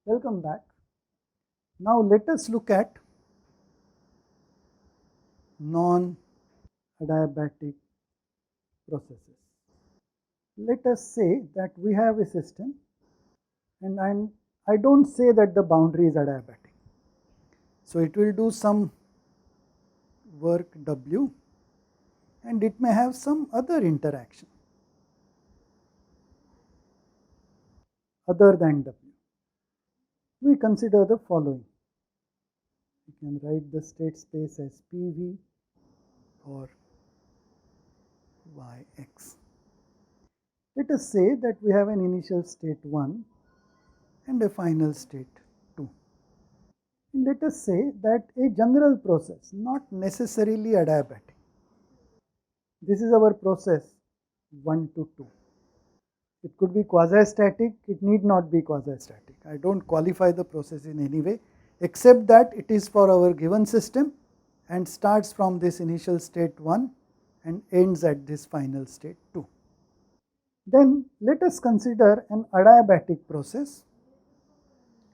Welcome back. Now let us look at non-adiabatic processes. Let us say that we have a system and I don't say that the boundary is adiabatic. So it will do some work W and it may have some other interaction other than W. We consider the following. You can write the state space as PV or Yx. Let us say that we have an initial state 1 and a final state 2. And let us say that a general process, not necessarily adiabatic. This is our process 1 to 2. It could be quasi-static, it need not be quasi-static. I don't qualify the process in any way except that it is for our given system and starts from this initial state 1 and ends at this final state 2. Then let us consider an adiabatic process.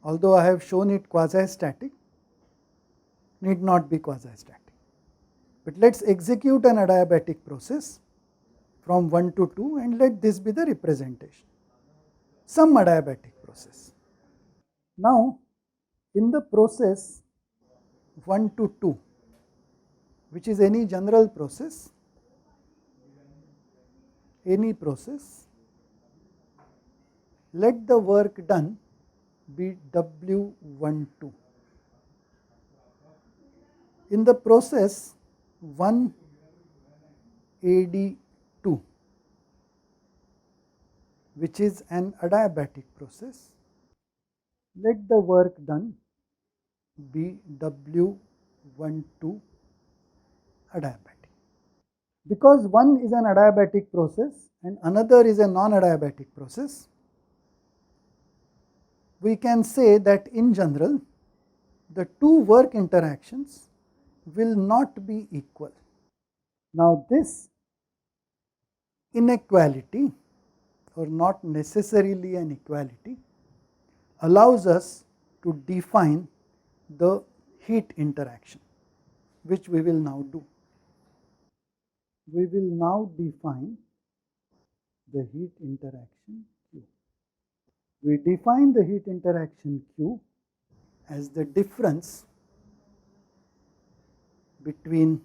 Although I have shown it quasi-static, need not be quasi-static. But let us execute an adiabatic process from 1 to 2 and let this be the representation, some adiabatic process. Now in the process 1 to 2, which is any general process, any process, let the work done be W12. In the process 1 AD2, which is an adiabatic process, let the work done be W12 adiabatic. Because one is an adiabatic process and another is a non-adiabatic process, we can say that in general the two work interactions will not be equal. Now this inequality, or not necessarily an equality, allows us to define the heat interaction, which we will now do. We will now define the heat interaction Q. We define the heat interaction Q as the difference between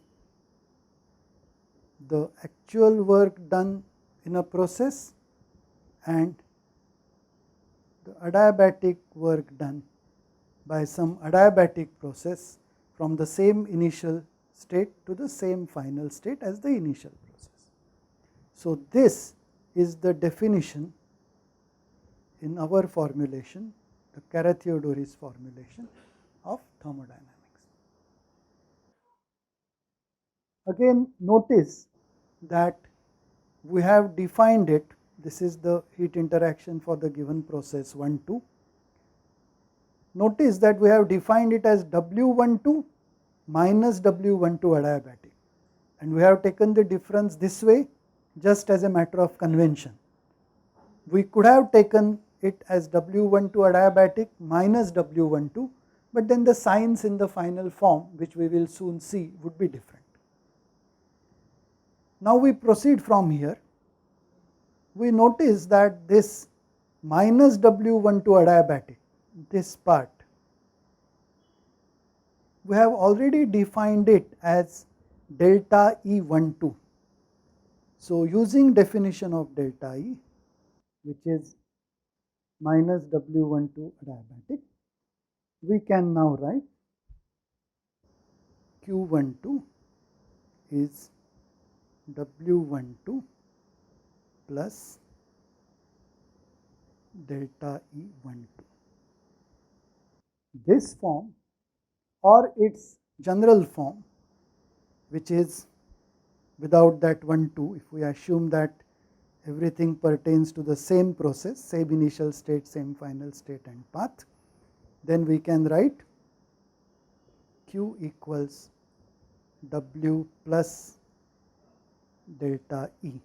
the actual work done in a process and the adiabatic work done by some adiabatic process from the same initial state to the same final state as the initial process. So this is the definition in our formulation, the Carathéodory's formulation of thermodynamics. Again notice that we have defined it. This is the heat interaction for the given process 1, 2. Notice that we have defined it as W12 minus W12 adiabatic, and we have taken the difference this way just as a matter of convention. We could have taken it as W12 adiabatic minus W12, but then the signs in the final form, which we will soon see, would be different. Now we proceed from here. We notice that this minus W12 adiabatic, this part, we have already defined it as delta E12. So using definition of delta E, which is minus W12 adiabatic, we can now write Q12 is W12 plus delta E12. This form or its general form, which is without that 1, 2, if we assume that everything pertains to the same process, same initial state, same final state and path, then we can write Q equals W plus delta E,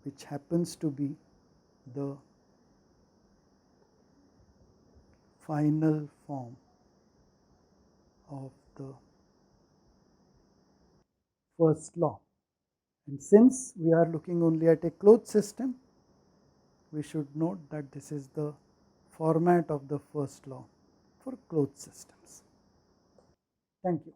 which happens to be the final form of the first law. And since we are looking only at a closed system, we should note that this is the format of the first law for closed systems. Thank you.